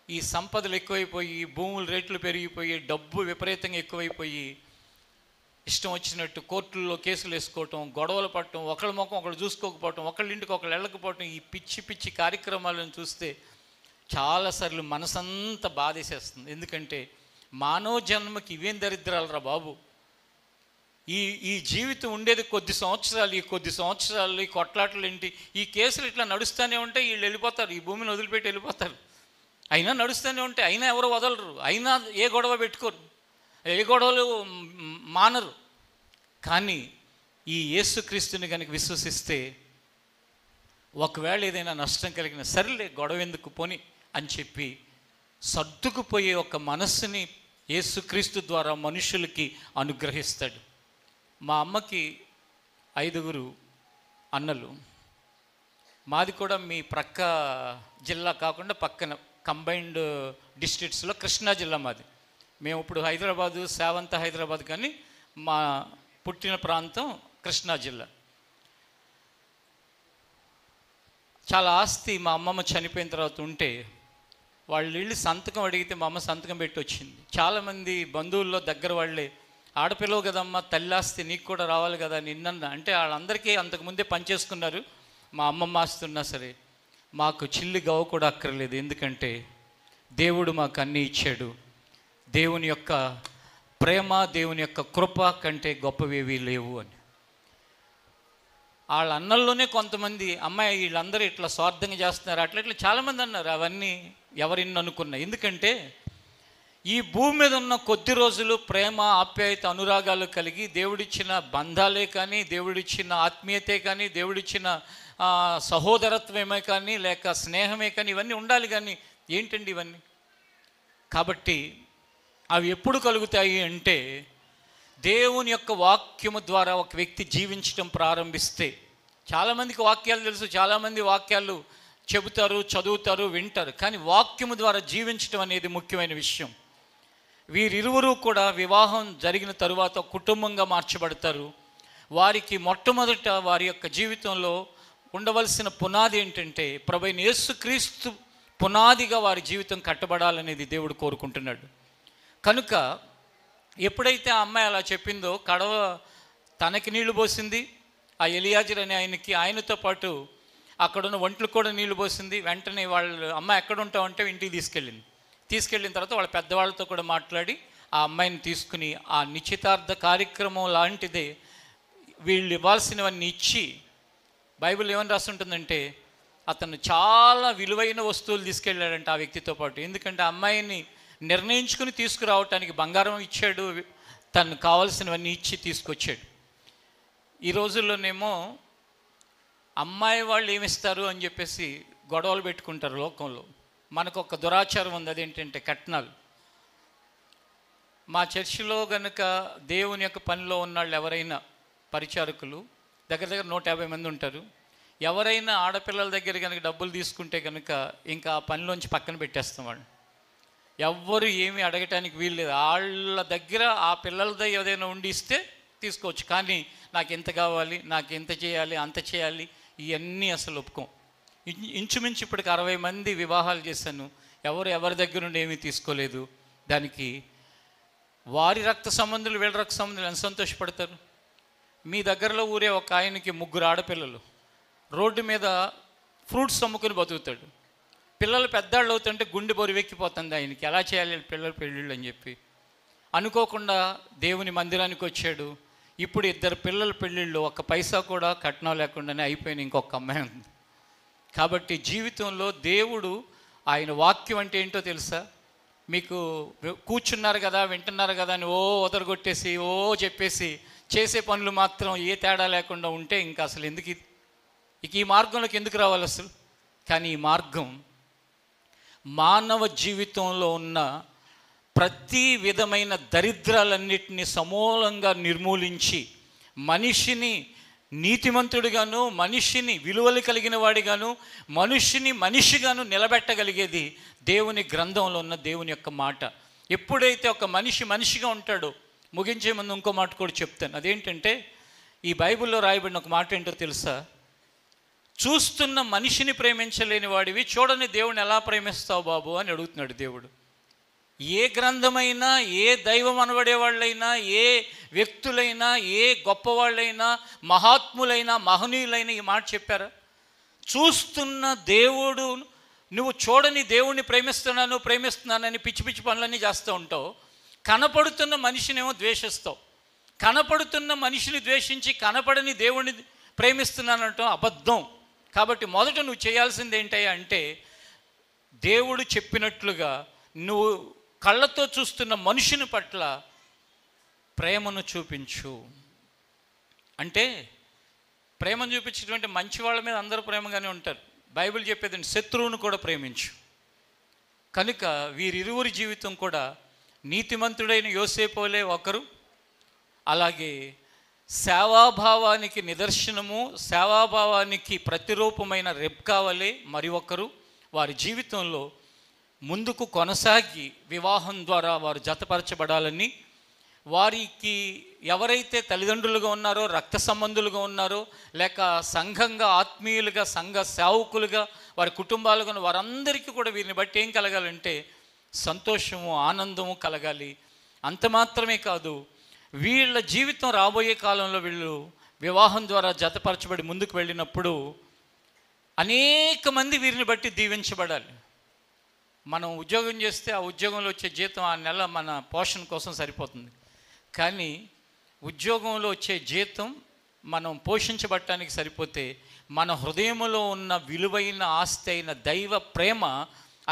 ఈ సంపదలు ఎక్కువైపోయి, భూముల రేట్లు పెరిగిపోయి, డబ్బు విపరీతంగా ఎక్కువైపోయి ఇష్టం వచ్చినట్టు కోర్టుల్లో కేసులు వేసుకోవటం, గొడవలు పడటం, ఒకళ్ళ ముఖం ఒకళ్ళు చూసుకోకపోవటం, ఒకళ్ళ ఇంటికి ఒకళ్ళు వెళ్ళకపోవటం, ఈ పిచ్చి పిచ్చి కార్యక్రమాలను చూస్తే చాలాసార్లు మనసంతా బాధేసేస్తుంది. ఎందుకంటే మానవ జన్మకి ఇవేం దరిద్రాలరా బాబు. ఈ జీవితం ఉండేది కొద్ది సంవత్సరాలు. ఈ కొద్ది సంవత్సరాలు ఈ కొట్లాటలు ఏంటి, ఈ కేసులు ఇట్లా నడుస్తూనే ఉంటాయి. వీళ్ళు వెళ్ళిపోతారు, ఈ భూమిని వదిలిపెట్టి వెళ్ళిపోతారు. అయినా నడుస్తూనే ఉంటాయి, అయినా ఎవరు వదలరు, అయినా ఏ గొడవ పెట్టుకోరు, ఏ గొడవలు మానరు. కానీ ఈ యేసుక్రీస్తుని కనుక విశ్వసిస్తే ఒకవేళ ఏదైనా నష్టం కలిగిన సరేలే గొడవ ఎందుకు పోని అని చెప్పి సర్దుకుపోయే ఒక మనస్సుని యేసుక్రీస్తు ద్వారా మనుషులకి అనుగ్రహిస్తాడు. మా అమ్మకి 5 అన్నలు. మాది కూడా మీ ప్రక్క జిల్లా కాకుండా పక్కన కంబైన్డ్ డిస్ట్రిక్ట్స్లో కృష్ణా జిల్లా మాది. మేము ఇప్పుడు హైదరాబాదు, సేవంత హైదరాబాద్, కానీ మా పుట్టిన ప్రాంతం కృష్ణా జిల్లా. చాలా ఆస్తి మా అమ్మమ్మ చనిపోయిన తర్వాత ఉంటే వాళ్ళు వెళ్ళి సంతకం అడిగితే మా అమ్మ సంతకం పెట్టి వచ్చింది. చాలామంది బంధువుల్లో దగ్గర వాళ్ళే, ఆడపిల్లవు కదమ్మా, తల్లి ఆస్తి నీకు కూడా రావాలి కదా నిన్న అంటే వాళ్ళందరికీ అంతకుముందే పనిచేసుకున్నారు. మా అమ్మమ్మ ఆస్తి ఉన్నా సరే మాకు చిల్లి గవ్వ కూడా అక్కర్లేదు, ఎందుకంటే దేవుడు మాకు అన్నీ ఇచ్చాడు. దేవుని యొక్క ప్రేమ, దేవుని యొక్క కృప కంటే గొప్పవేవీ లేవు అని. వాళ్ళ అన్నల్లోనే కొంతమంది అమ్మాయి వీళ్ళందరూ ఇట్లా స్వార్థంగా చేస్తున్నారు అట్లా ఇట్లా చాలామంది అన్నారు. అవన్నీ ఎవరిని అనుకున్నా, ఎందుకంటే ఈ భూమి మీద ఉన్న కొద్ది రోజులు ప్రేమ, ఆప్యాయత, అనురాగాలు కలిగి దేవుడిచ్చిన బంధాలే కానీ, దేవుడిచ్చిన ఆత్మీయతే కానీ, దేవుడిచ్చిన సహోదరత్వమే కానీ, లేక స్నేహమే కానీ, ఇవన్నీ ఉండాలి. కానీ ఏంటండి ఇవన్నీ? కాబట్టి అవి ఎప్పుడు కలుగుతాయి అంటే దేవుని యొక్క వాక్యము ద్వారా ఒక వ్యక్తి జీవించడం ప్రారంభిస్తే. చాలామందికి వాక్యాలు తెలుసు, చాలామంది వాక్యాలు చెబుతారు, చదువుతారు, వింటారు, కానీ వాక్యము ద్వారా జీవించడం అనేది ముఖ్యమైన విషయం. వీరిరువురు కూడా వివాహం జరిగిన తరువాత కుటుంబంగా మార్చబడతారు. వారికి మొట్టమొదట వారి యొక్క జీవితంలో ఉండవలసిన పునాది ఏంటంటే ప్రభువైన యేసుక్రీస్తు పునాదిగా వారి జీవితం కట్టబడాలనేది దేవుడు కోరుకుంటున్నాడు. కనుక ఎప్పుడైతే ఆ అమ్మాయి అలా చెప్పిందో, కడవ తనకి నీళ్లు పోసింది, ఆ ఎలియాజర్ అనే ఆయనతో పాటు అక్కడున్న ఒంట్లు కూడా నీళ్లు పోసింది. వెంటనే వాళ్ళు అమ్మాయి ఎక్కడ ఉంటామంటే ఇంటికి తీసుకెళ్ళిన తర్వాత వాళ్ళ పెద్దవాళ్ళతో కూడా మాట్లాడి ఆ అమ్మాయిని తీసుకుని ఆ నిశ్చితార్థ కార్యక్రమం లాంటిదే వీళ్ళు ఇవ్వాల్సినవన్నీ ఇచ్చి, బైబిల్ ఏమని రాస్తుంటుందంటే అతను చాలా విలువైన వస్తువులు తీసుకెళ్ళాడంట ఆ వ్యక్తితో పాటు. ఎందుకంటే ఆ అమ్మాయిని నిర్ణయించుకుని తీసుకురావటానికి బంగారం ఇచ్చాడు, తను కావాల్సినవన్నీ ఇచ్చి తీసుకొచ్చాడు. ఈ రోజుల్లోనేమో అమ్మాయి వాళ్ళు ఏమిస్తారు అని చెప్పేసి గొడవలు పెట్టుకుంటారు లోకంలో. మనకు ఒక దురాచారం ఉంది, అదేంటంటే కట్నాలు. మా చర్చిలో కనుక దేవుని యొక్క పనిలో ఉన్నాళ్ళు ఎవరైనా పరిచారకులు దగ్గర 150 మంది ఉంటారు. ఎవరైనా ఆడపిల్లల దగ్గర కనుక డబ్బులు తీసుకుంటే కనుక ఇంకా ఆ పనిలోంచి పక్కన పెట్టేస్తాం వాళ్ళు. ఎవ్వరు ఏమీ అడగటానికి వీల్లేదు. వాళ్ళ దగ్గర ఆ పిల్లలతో ఏదైనా ఉండి ఇస్తే తీసుకోవచ్చు, కానీ నాకు ఎంత కావాలి, నాకు ఎంత చేయాలి, అంత చేయాలి, ఇవన్నీ అసలు ఒప్పుకోం. ఇంచుమించు ఇప్పటికి 60 మంది వివాహాలు చేశాను, ఎవరి దగ్గర నుండి ఏమీ తీసుకోలేదు. దానికి వారి రక్త సంబంధులు వీళ్ళ రక్త సంబంధులు ఎంత సంతోషపడతారు. మీ దగ్గరలో ఊరే ఒక ఆయనకి 3 ఆడపిల్లలు, రోడ్డు మీద ఫ్రూట్స్ అమ్ముకుని బతుకుతాడు. పిల్లలు పెద్దాళ్ళు అవుతుంటే గుండె బొరివెక్కిపోతుంది ఆయనకి, ఎలా చేయాలి పిల్లల పెళ్ళిళ్ళు అని చెప్పి. అనుకోకుండా దేవుని మందిరానికి వచ్చాడు. ఇప్పుడు 2 పిల్లల పెళ్ళిళ్ళు, ఒక్క పైసా కూడా కట్నం లేకుండానే అయిపోయిన ఇంకొక అమ్మాయి ఉంది. కాబట్టి జీవితంలో దేవుడు ఆయన వాక్యం అంటే ఏంటో తెలుసా? మీకు కూర్చున్నారు కదా, వింటున్నారు కదా అని వదరగొట్టేసి చెప్పేసి చేసే పనులు మాత్రం ఏ తేడా లేకుండా ఉంటే ఇంకా అసలు ఎందుకు ఈ మార్గంలోకి ఎందుకు రావాలి అసలు? కానీ ఈ మార్గం మానవ జీవితంలో ఉన్న ప్రతి విధమైన దరిద్రాలన్నిటినీ సమూలంగా నిర్మూలించి మనిషిని నీతిమంతుడిగాను, మనిషిని విలువలు కలిగిన వాడిగాను, మనిషిగాను నిలబెట్టగలిగేది దేవుని గ్రంథంలో ఉన్న దేవుని యొక్క మాట. ఎప్పుడైతే ఒక మనిషిగా ఉంటాడో, ముగించే ముందు ఇంకో మాట కూడా చెప్తాను. అదేంటంటే ఈ బైబిల్లో రాయబడిన ఒక మాట ఏంటో తెలుసా? చూస్తున్న మనిషిని ప్రేమించలేని వాడివి చూడని దేవుని ఎలా ప్రేమిస్తావు బాబు అని అడుగుతున్నాడు దేవుడు. ఏ గ్రంథమైనా, ఏ దైవం అనబడే వాళ్ళైనా, ఏ వ్యక్తులైనా, ఏ గొప్పవాళ్ళైనా, మహాత్ములైనా, మహనీయులైనా ఈ మాట చెప్పారా? చూస్తున్న దేవుడు, నువ్వు చూడని దేవుణ్ణి ప్రేమిస్తున్నానని పిచ్చి పిచ్చి పనులన్నీ చేస్తూ ఉంటావు. కనపడుతున్న మనిషినేమో ద్వేషిస్తావు. కనపడుతున్న మనిషిని ద్వేషించి కనపడని దేవుణ్ణి ప్రేమిస్తున్నానంటావు, అబద్ధం. కాబట్టి మొదట నువ్వు చేయాల్సింది ఏంటయ్యా అంటే, దేవుడు చెప్పినట్లుగా నువ్వు కళ్ళతో చూస్తున్న మనుషుని పట్ల ప్రేమను చూపించు. అంటే ప్రేమను చూపించేటువంటి మంచి వాళ్ళ మీద అందరూ ప్రేమగానే ఉంటారు. బైబిల్ చెప్పేది శత్రువును కూడా ప్రేమించు. కనుక వీరిరువురి జీవితం కూడా నీతిమంతుడైన యోసేపు వలె ఒకరు, అలాగే సేవాభావానికి నిదర్శనము, సేవాభావానికి ప్రతిరూపమైన రెబ్కా వలె మరి ఒకరు వారి జీవితంలో ముందుకు కొనసాగి వివాహం ద్వారా వారు జతపరచబడాలని, వారికి ఎవరైతే తల్లిదండ్రులుగా ఉన్నారో, రక్త సంబంధులుగా ఉన్నారో, లేక సంఘంగా ఆత్మీయులుగా సంఘ సేవకులుగా వారి కుటుంబాలుగా ఉన్న వారందరికీ కూడా వీరిని బట్టి ఏం కలగాలంటే సంతోషము, ఆనందము కలగాలి. అంత మాత్రమే కాదు, వీళ్ళ జీవితం రాబోయే కాలంలో వీళ్ళు వివాహం ద్వారా జతపరచబడి ముందుకు వెళ్ళినప్పుడు అనేక మంది వీరిని బట్టి దీవించబడాలి. మనం ఉద్యోగం చేస్తే ఆ ఉద్యోగంలో వచ్చే జీతం ఆ నెల మన పోషణ కోసం సరిపోతుంది. కానీ ఉద్యోగంలో వచ్చే జీతం మనం పోషించబడటానికి సరిపోతే మన హృదయంలో ఉన్న విలువైన ఆస్తి అయిన దైవ ప్రేమ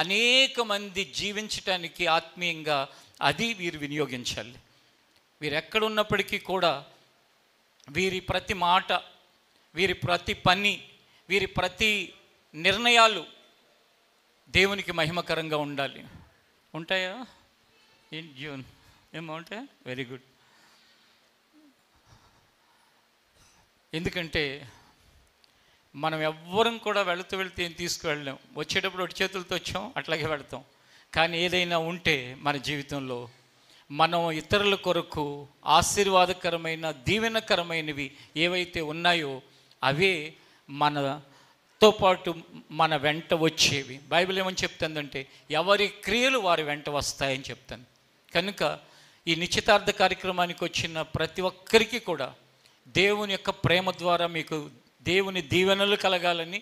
అనేక మంది జీవించటానికి ఆత్మీయంగా అది వీరు వినియోగించాలి. వీరు ఎక్కడున్నప్పటికీ కూడా వీరి ప్రతి మాట, వీరి ప్రతి పని, వీరి ప్రతి నిర్ణయాలు దేవునికి మహిమకరంగా ఉండాలి. ఉంటాయా? ఏమో ఉంటాయా? Very good. ఎందుకంటే మనం ఎవ్వరం కూడా వెళుతూ ఏం తీసుకువెళ్ళాం. వచ్చేటప్పుడు ఒట్టి చేతులతో వచ్చాం, అట్లాగే వెళతాం. కానీ ఏదైనా ఉంటే మన జీవితంలో మనం ఇతరుల కొరకు ఆశీర్వాదకరమైన దీవెనకరమైనవి ఏవైతే ఉన్నాయో అవే మనతో పాటు మన వెంట వచ్చేవి. బైబిల్ ఏమని చెప్తుందంటే ఎవరి క్రియలు వారి వెంట వస్తాయని చెప్తాను. కనుక ఈ నిశ్చితార్థ కార్యక్రమానికి వచ్చిన ప్రతి ఒక్కరికి కూడా దేవుని యొక్క ప్రేమ ద్వారా మీకు దేవుని దీవెనలు కలగాలని,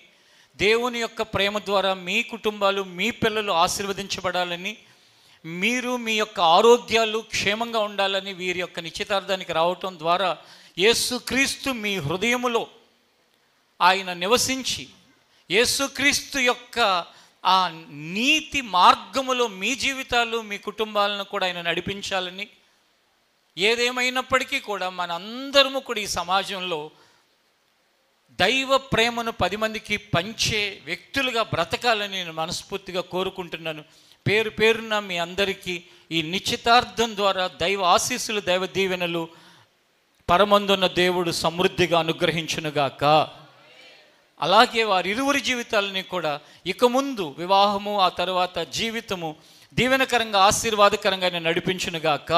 దేవుని యొక్క ప్రేమ ద్వారా మీ కుటుంబాలు, మీ పిల్లలు ఆశీర్వదించబడాలని, మీరు మీ యొక్క ఆరోగ్యాలు క్షేమంగా ఉండాలని వీరి యొక్క నిశ్చితార్థానికి రావటం ద్వారా యేసుక్రీస్తు మీ హృదయములో ఆయన నివసించి యేసుక్రీస్తు యొక్క ఆ నీతి మార్గములో మీ జీవితాలు, మీ కుటుంబాలను కూడా ఆయన నడిపించాలని, ఏదేమైనప్పటికీ కూడా మనందరము కూడా ఈ సమాజంలో దైవ ప్రేమను 10 మందికి పంచే వ్యక్తులుగా బ్రతకాలని నేను మనస్ఫూర్తిగా కోరుకుంటున్నాను. పేరు పేరున మీ అందరికీ ఈ నిశ్చితార్థం ద్వారా దైవ ఆశీస్సులు, దైవ దీవెనలు పరమందున్న దేవుడు సమృద్ధిగా అనుగ్రహించునుగాక. అలాగే వారిరువురి జీవితాలని కూడా ఇక ముందు వివాహము, ఆ తర్వాత జీవితము దీవెనకరంగా ఆశీర్వాదకరంగా నడిపించునుగాక.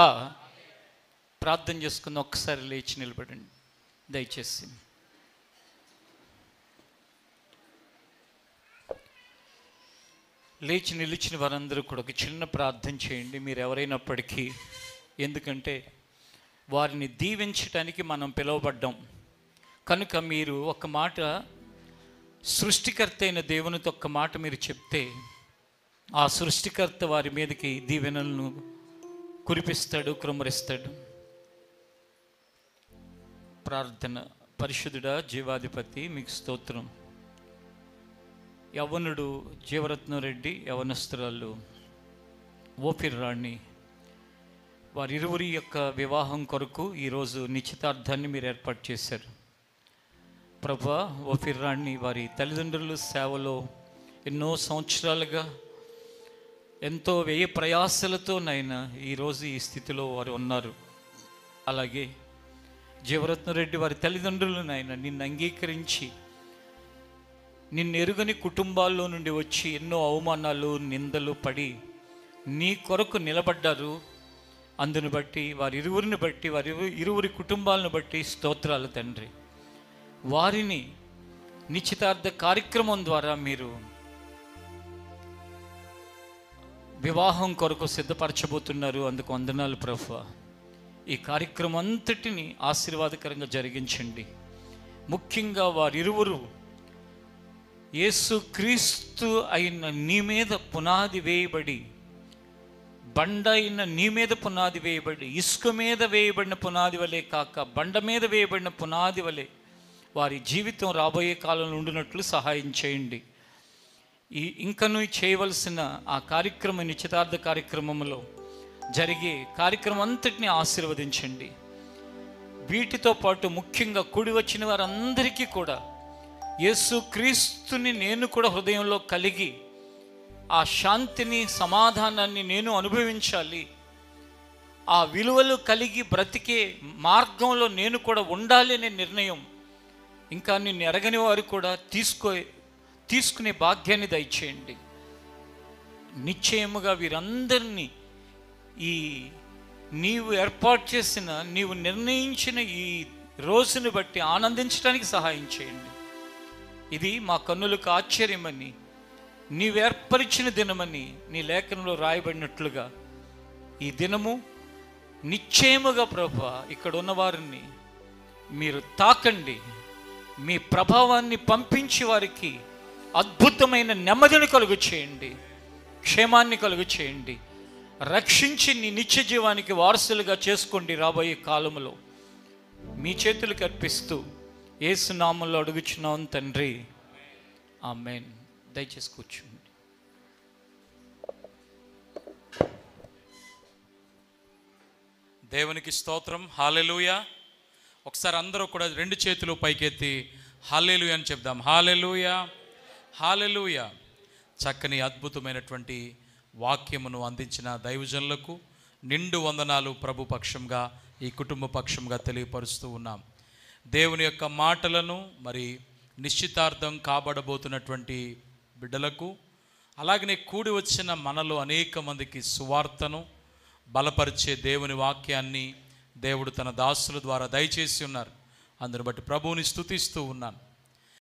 ప్రార్థన చేసుకుని ఒక్కసారి లేచి నిలబడండి దయచేసి. లేచి నిలిచిన వారందరూ కూడా ఒక చిన్న ప్రార్థన చేయండి మీరు ఎవరైనప్పటికీ. ఎందుకంటే వారిని దీవించటానికి మనం పిలువబడ్డాం కనుక మీరు ఒక మాట సృష్టికర్త అయిన దేవునితో ఒక్క మాట మీరు చెప్తే ఆ సృష్టికర్త వారి మీదకి దీవెనలను కురిపిస్తాడు, కుమ్మరిస్తాడు. ప్రార్థన. పరిశుద్ధుడా, జీవాధిపతి, మీకు స్తోత్రం. యవ్వనుడు జీవరత్నరెడ్డి, యవనస్తురాలు ఓపిర్ రాణి, వారిరువురి యొక్క వివాహం కొరకు ఈరోజు నిశ్చితార్థాన్ని మీరు ఏర్పాటు చేశారు. ప్రభా, ఓపిర్ రాణి వారి తల్లిదండ్రుల సేవలో ఎన్నో సంవత్సరాలుగా ఎంతో వ్యయ ప్రయాసలతో నైనా ఈరోజు ఈ స్థితిలో వారు ఉన్నారు. అలాగే జీవరత్నరెడ్డి వారి తల్లిదండ్రులు నాయన నిన్ను అంగీకరించి నిన్ను ఎరుగని కుటుంబాల్లో నుండి వచ్చి ఎన్నో అవమానాలు, నిందలు పడి నీ కొరకు నిలబడ్డారు. అందును బట్టి వారిరువురిని బట్టి, వారి ఇరువురి కుటుంబాలను బట్టి స్తోత్రాలు తండ్రి. వారిని నిశ్చితార్థ కార్యక్రమం ద్వారా మీరు వివాహం కొరకు సిద్ధపరచబోతున్నారు. అందుకు వందనాలు ప్రభువా. ఈ కార్యక్రమం అంతటిని ఆశీర్వాదకరంగా జరిగించండి. ముఖ్యంగా వారిరువురు యేసుక్రీస్తు అయిన నీ మీద పునాది వేయబడి, బండ అయిన నీ మీద పునాది వేయబడి, ఇసుక మీద వేయబడిన పునాది వలె కాక బండ మీద వేయబడిన పునాది వలె వారి జీవితం రాబోయే కాలంలో ఉండినట్లు సహాయం చేయండి. ఇంకనూ చేయవలసిన ఆ కార్యక్రమం, నిశ్చితార్థ కార్యక్రమంలో జరిగే కార్యక్రమం అంతటిని ఆశీర్వదించండి. వీటితో పాటు ముఖ్యంగా కూడి వచ్చిన వారందరికీ కూడా యేసు క్రీస్తుని నేను కూడా హృదయంలో కలిగి ఆ శాంతిని, సమాధానాన్ని నేను అనుభవించాలి, ఆ విలువలు కలిగి బ్రతికే మార్గంలో నేను కూడా ఉండాలి అనే నిర్ణయం ఇంకా నిన్ను ఎరగని వారు కూడా తీసుకునే భాగ్యాన్ని దయచేయండి. నిశ్చయముగా వీరందరినీ ఈ నీవు ఏర్పాటు చేసిన, నీవు నిర్ణయించిన ఈ రోజుని బట్టి ఆనందించడానికి సహాయం చేయండి. ఇది మా కన్నులకు ఆశ్చర్యమని, నీవు ఏర్పరిచిన దినమని నీ లేఖనంలో రాయబడినట్లుగా ఈ దినము నిశ్చయముగా ప్రభువా ఇక్కడ ఉన్నవారిని మీరు తాకండి, మీ ప్రభావాన్ని పంపించి వారికి అద్భుతమైన నెమ్మదిని కలుగు చేయండి, క్షేమాన్ని కలుగు చేయండి, రక్షించి నీ నిత్య జీవానికి వారసులుగా చేసుకోండి. రాబోయే కాలంలో మీ చేతులకు అర్పిస్తూ యేసు నామములో అడుగుచున్నాం తండ్రి, ఆమేన్. దయచేసి కూర్చోండి. దేవునికి స్తోత్రం. హల్లెలూయా. ఒకసారి అందరూ కూడా రెండు చేతులు పైకెత్తి హల్లెలూయా అని చెప్దాం. హల్లెలూయా, హల్లెలూయా. చక్కని అద్భుతమైనటువంటి వాక్యమును అందించిన దైవజనులకు నిండు వందనాలు ప్రభు పక్షంగా, ఈ కుటుంబ పక్షంగా తెలియపరుస్తూ ఉన్నాం. దేవుని యొక్క మాటలను మరి నిశ్చితార్థం కాబడబోతున్నటువంటి బిడ్డలకు, అలాగనే కూడి వచ్చిన మనలో అనేక మందికి సువార్తను బలపరిచే దేవుని వాక్యాన్ని దేవుడు తన దాసుల ద్వారా దయచేసి ఉన్నారు. అందుని బట్టి ప్రభువుని స్తుతిస్తూ ఉన్నాను.